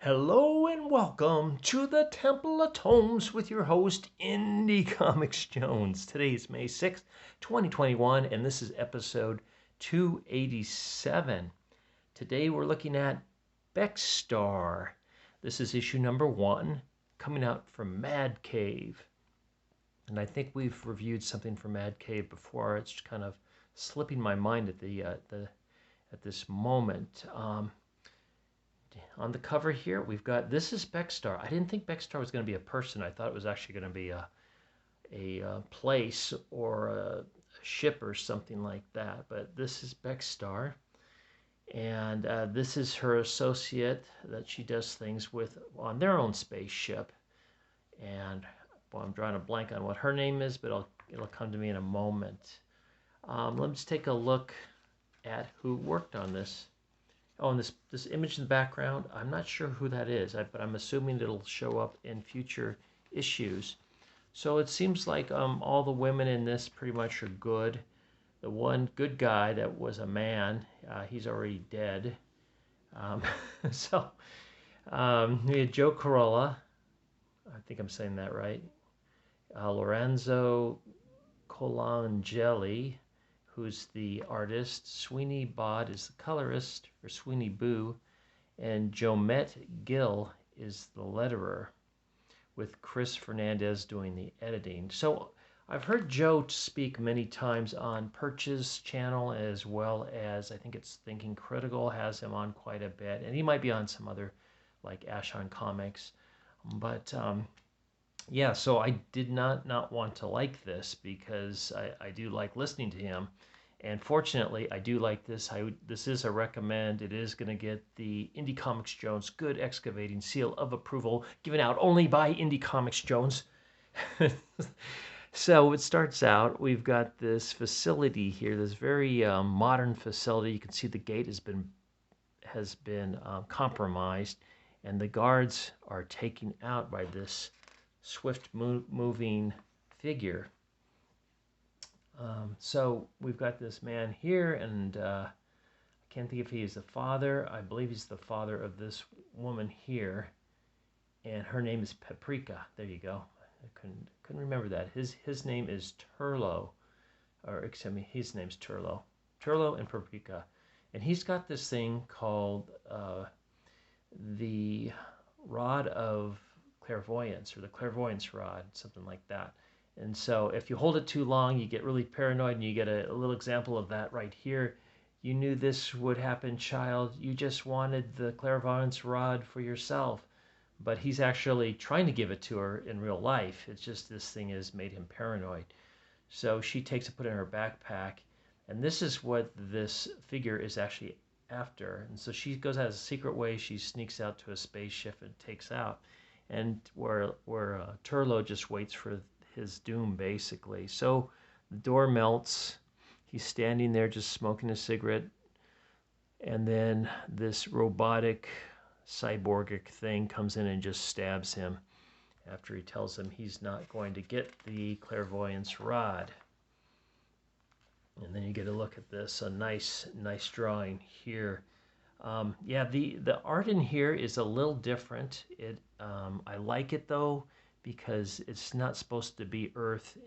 Hello and welcome to the Temple of Tomes with your host, Indie Comics Jones. Today is May 6th, 2021, and this is episode 287. Today we're looking at Becstar. This is issue number 1, coming out from Mad Cave. And I think we've reviewed something from Mad Cave before. It's kind of slipping my mind at this moment. On the cover here, we've got, this is Becstar. I didn't think Becstar was going to be a person. I thought it was actually going to be a place or a ship or something like that. But this is Becstar. And this is her associate that she does things with on their own spaceship. And well, I'm drawing a blank on what her name is, but it'll come to me in a moment. Let's take a look at who worked on this. Oh, and this image in the background, I'm not sure who that is, but I'm assuming it'll show up in future issues. So it seems like all the women in this pretty much are good. The one good guy that was a man, he's already dead. Um, we had Joe Corallo, I think I'm saying that right. Lorenzo Colangeli, who's the artist. Sweeney Bod is the colorist, or Sweeney Boo. And Jomette Gill is the letterer, with Chris Fernandez doing the editing. So I've heard Joe speak many times on Perch's channel, as well as I think it's Thinking Critical has him on quite a bit. And he might be on some other, like Ash on Comics. But yeah, so I did not want to like this because I do like listening to him. And fortunately, I do like this. This is a recommend. It is going to get the Indie Comics Jones Good Excavating Seal of Approval, given out only by Indie Comics Jones. So it starts out, we've got this facility here, this very modern facility. You can see the gate has been compromised, and the guards are taken out by this swift moving figure. So we've got this man here, and I can't think if he's the father. I believe he's the father of this woman here, and her name is Paprika. There you go. I couldn't remember that. His name is Turlo, or excuse me, his name's Turlo. Turlo and Paprika, and he's got this thing called the Rod of Clairvoyance, or the Clairvoyance Rod, something like that. And so if you hold it too long, you get really paranoid, and you get a little example of that right here. You knew this would happen, child. You just wanted the clairvoyance rod for yourself. But he's actually trying to give it to her in real life. It's just this thing has made him paranoid. So she takes it, put it in her backpack. And this is what this figure is actually after. And so she goes out a secret way. She sneaks out to a spaceship and takes out. And where Turlo just waits for his doom, basically. So the door melts. He's standing there just smoking a cigarette. And then this robotic, cyborgic thing comes in and just stabs him after he tells him he's not going to get the clairvoyance rod. And then you get a look at this, a nice drawing here. Yeah, the art in here is a little different. I like it though, because it's not supposed to be Earth,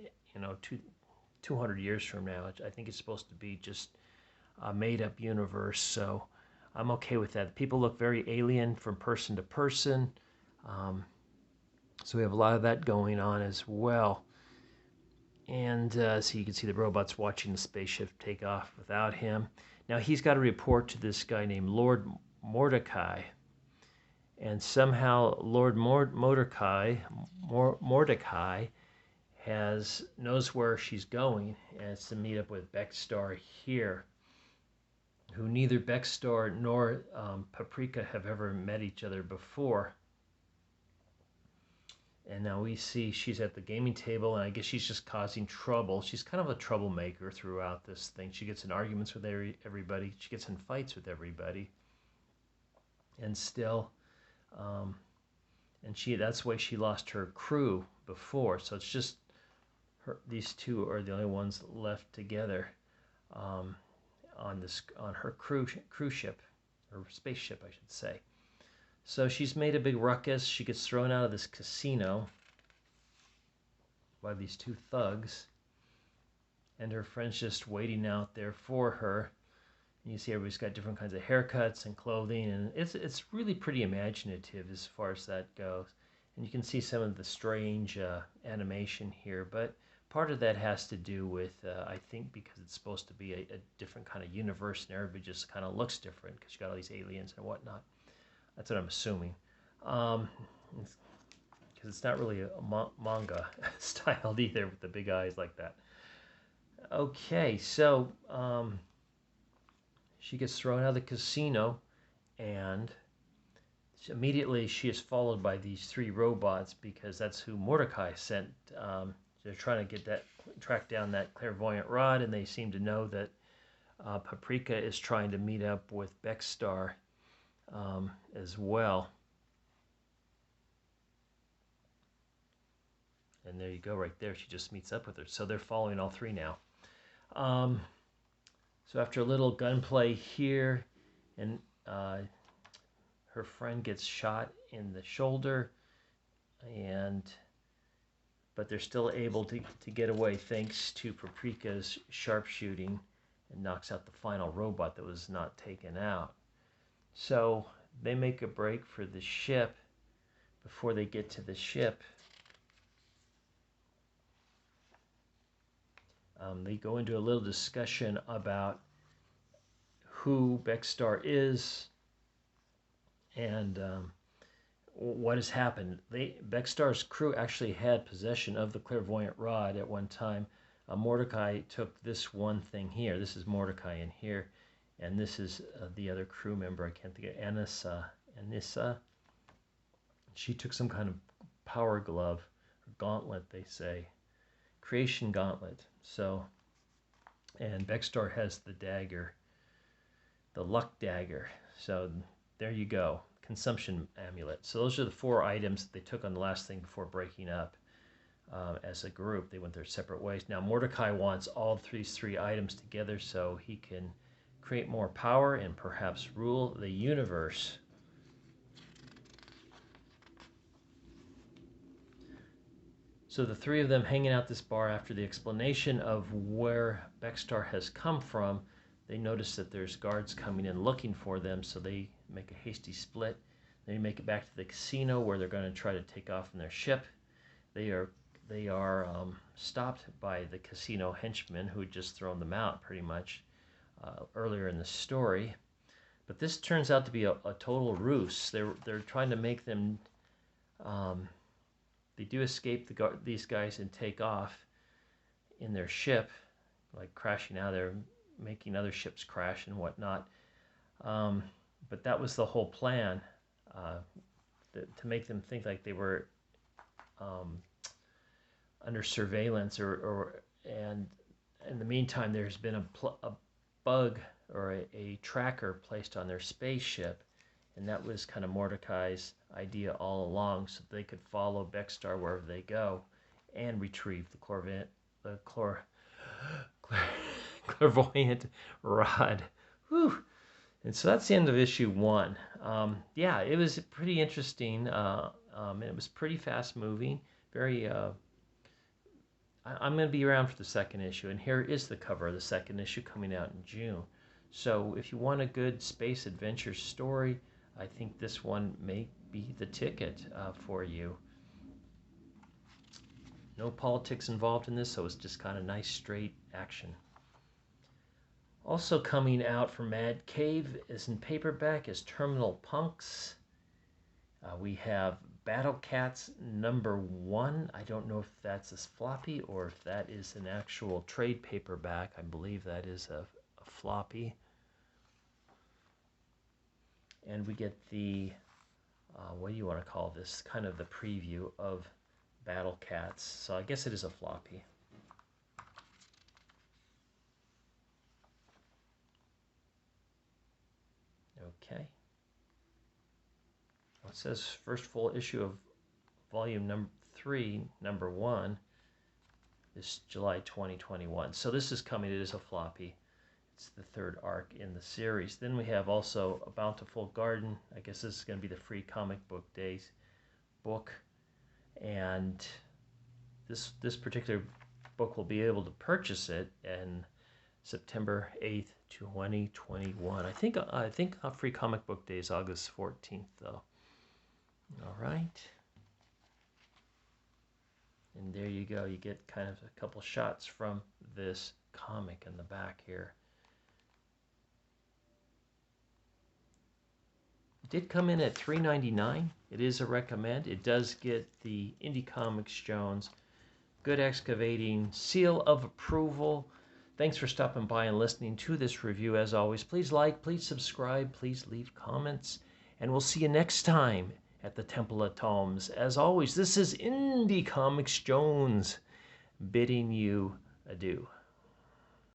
200 years from now. I think it's supposed to be just a made-up universe, so I'm okay with that. People look very alien from person to person, so we have a lot of that going on as well. And so you can see the robots watching the spaceship take off without him. Now he's got to report to this guy named Lord Mordecai. And somehow Lord Mordecai knows where she's going, and it's to meet up with Becstar here, who neither Becstar nor Paprika have ever met each other before. And now we see she's at the gaming table, and I guess she's just causing trouble. She's kind of a troublemaker throughout this thing. She gets in arguments with everybody. She gets in fights with everybody. And still, that's why she lost her crew before. So it's just these two are the only ones left together on her cruise ship, or spaceship, I should say. So she's made a big ruckus. She gets thrown out of this casino by these two thugs, and her friend's just waiting out there for her. And you see everybody's got different kinds of haircuts and clothing, and it's really pretty imaginative as far as that goes. And you can see some of the strange animation here, but part of that has to do with, I think, because it's supposed to be a different kind of universe, and everybody just kind of looks different because you got all these aliens and whatnot. That's what I'm assuming. Because it's not really a manga styled either with the big eyes like that. Okay, so she gets thrown out of the casino, and immediately she is followed by these three robots because that's who Mordecai sent. They're trying to track down that clairvoyant rod, and they seem to know that Paprika is trying to meet up with Becstar as well. And there you go, right there. She just meets up with her. So they're following all three now. So after a little gunplay here, and her friend gets shot in the shoulder, but they're still able to get away thanks to Paprika's sharpshooting, and knocks out the final robot that was not taken out. So they make a break for the ship. Before they get to the ship, they go into a little discussion about who Becstar is and what has happened. Becstar's crew actually had possession of the clairvoyant rod at one time. Mordecai took this one thing here. This is Mordecai in here, and this is the other crew member. I can't think of Anissa. She took some kind of power glove, or gauntlet, they say, creation gauntlet. So, and Becstar has the dagger, the luck dagger. So there you go, consumption amulet. So those are the four items that they took on the last thing before breaking up as a group. They went their separate ways. Now Mordecai wants all these three items together so he can create more power and perhaps rule the universe. So the three of them hanging out this bar after the explanation of where Becstar has come from, they notice that there's guards coming in looking for them, so they make a hasty split. They make it back to the casino where they're going to try to take off in their ship. They are stopped by the casino henchmen who had just thrown them out pretty much earlier in the story. But this turns out to be a total ruse. They're trying to make them... They do escape these guys and take off in their ship, like crashing out there, making other ships crash and whatnot. But that was the whole plan, to make them think like they were under surveillance, and in the meantime, there's been a bug or a tracker placed on their spaceship. And that was kind of Mordecai's idea all along, so they could follow Becstar wherever they go and retrieve the clairvoyant rod. Whew. And so that's the end of issue 1. Yeah, it was pretty interesting. It was pretty fast moving. Very. I'm going to be around for the second issue, and here is the cover of the second issue coming out in June. So if you want a good space adventure story, I think this one may be the ticket for you. No politics involved in this, so it's just kind of nice, straight action. Also coming out from Mad Cave is in paperback is Terminal Punks. We have Battle Cats #1. I don't know if that's a floppy or if that is an actual trade paperback. I believe that is a floppy. And we get the, what do you want to call this, kind of the preview of Battle Cats. So I guess it is a floppy. Okay. Well, it says first full issue of volume 3, #1, is July 2021. So this is coming. It is a floppy. It's the third arc in the series. Then we have also A Bountiful Garden. I guess this is going to be the free comic book days book. And this particular book will be able to purchase it in September 8th, 2021. I think free comic book day is August 14th though. All right. And there you go. You get kind of a couple shots from this comic in the back here. It did come in at $3.99. It is a recommend. It does get the Indie Comics Jones Good Excavating seal of approval. Thanks for stopping by and listening to this review. As always, please like, please subscribe, please leave comments, and we'll see you next time at the Temple of Tomes. As always, this is Indie Comics Jones bidding you adieu.